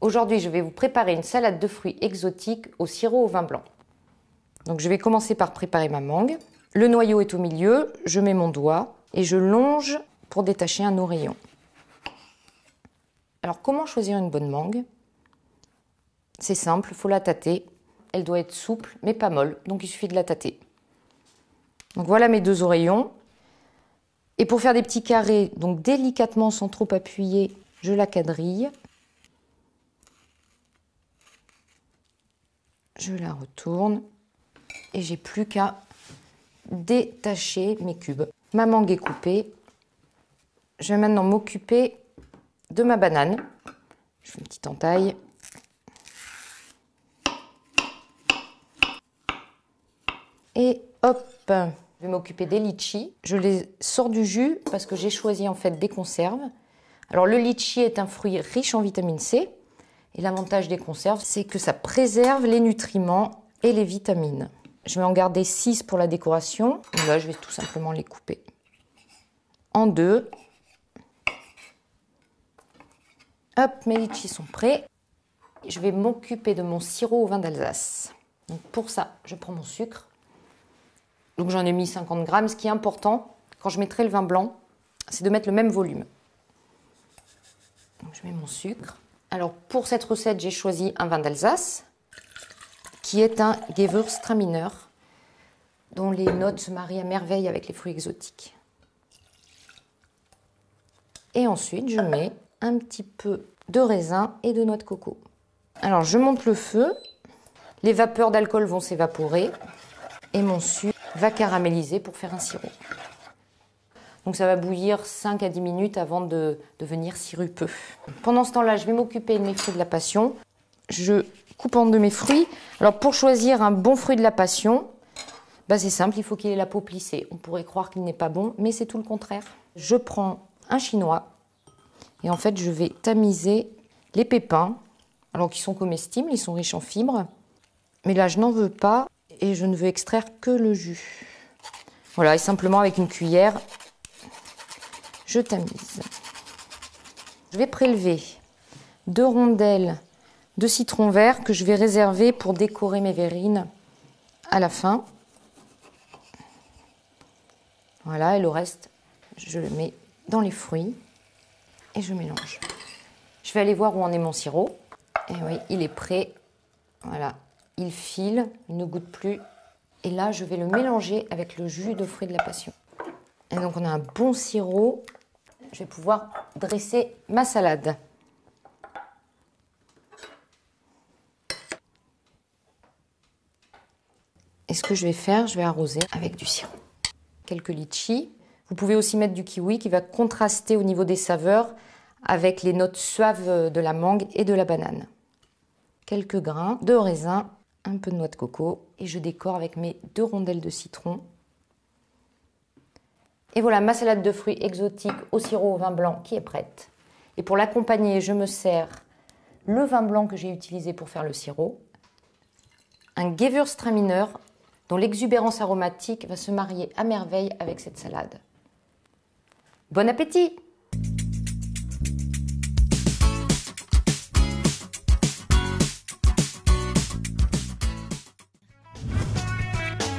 Aujourd'hui, je vais vous préparer une salade de fruits exotiques au sirop au vin blanc. Donc, je vais commencer par préparer ma mangue. Le noyau est au milieu, je mets mon doigt et je longe pour détacher un oreillon. Alors, comment choisir une bonne mangue? C'est simple, il faut la tâter. Elle doit être souple, mais pas molle, donc il suffit de la tâter. Donc voilà mes 2 oreillons. Et pour faire des petits carrés, donc délicatement sans trop appuyer, je la quadrille. Je la retourne et j'ai plus qu'à détacher mes cubes. Ma mangue est coupée. Je vais maintenant m'occuper de ma banane. Je fais une petite entaille. Et hop, je vais m'occuper des litchis. Je les sors du jus parce que j'ai choisi en fait des conserves. Alors le litchi est un fruit riche en vitamine C. Et l'avantage des conserves, c'est que ça préserve les nutriments et les vitamines. Je vais en garder 6 pour la décoration. Et là, je vais tout simplement les couper en 2. Hop, mes litchis sont prêts. Je vais m'occuper de mon sirop au vin d'Alsace. Donc pour ça, je prends mon sucre. Donc j'en ai mis 50 grammes. Ce qui est important, quand je mettrai le vin blanc, c'est de mettre le même volume. Donc je mets mon sucre. Alors pour cette recette, j'ai choisi un vin d'Alsace, qui est un Gewürztraminer, dont les notes se marient à merveille avec les fruits exotiques. Et ensuite, je mets un petit peu de raisin et de noix de coco. Alors je monte le feu, les vapeurs d'alcool vont s'évaporer et mon sucre va caraméliser pour faire un sirop. Donc ça va bouillir 5 à 10 minutes avant de devenir sirupeux. Pendant ce temps-là, je vais m'occuper de mes fruits de la passion. Je coupe en 2 mes fruits. Alors pour choisir un bon fruit de la passion, c'est simple, il faut qu'il ait la peau plissée. On pourrait croire qu'il n'est pas bon, mais c'est tout le contraire. Je prends un chinois et en fait je vais tamiser les pépins, alors qu'ils sont comestibles, ils sont riches en fibres. Mais là je n'en veux pas et je ne veux extraire que le jus. Voilà, et simplement avec une cuillère, je tamise. Je vais prélever 2 rondelles de citron vert que je vais réserver pour décorer mes verrines à la fin. Voilà, et le reste, je le mets dans les fruits et je mélange. Je vais aller voir où en est mon sirop. Et oui, il est prêt. Voilà, il file, il ne goûte plus. Et là, je vais le mélanger avec le jus de fruits de la passion. Et donc, on a un bon sirop. Je vais pouvoir dresser ma salade. Et ce que je vais faire, je vais arroser avec du sirop. Quelques litchis. Vous pouvez aussi mettre du kiwi qui va contraster au niveau des saveurs avec les notes suaves de la mangue et de la banane. Quelques grains de raisin, un peu de noix de coco et je décore avec mes 2 rondelles de citron. Et voilà ma salade de fruits exotiques au sirop au vin blanc qui est prête. Et pour l'accompagner, je me sers le vin blanc que j'ai utilisé pour faire le sirop, un Gewürztraminer dont l'exubérance aromatique va se marier à merveille avec cette salade. Bon appétit!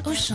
Auchan.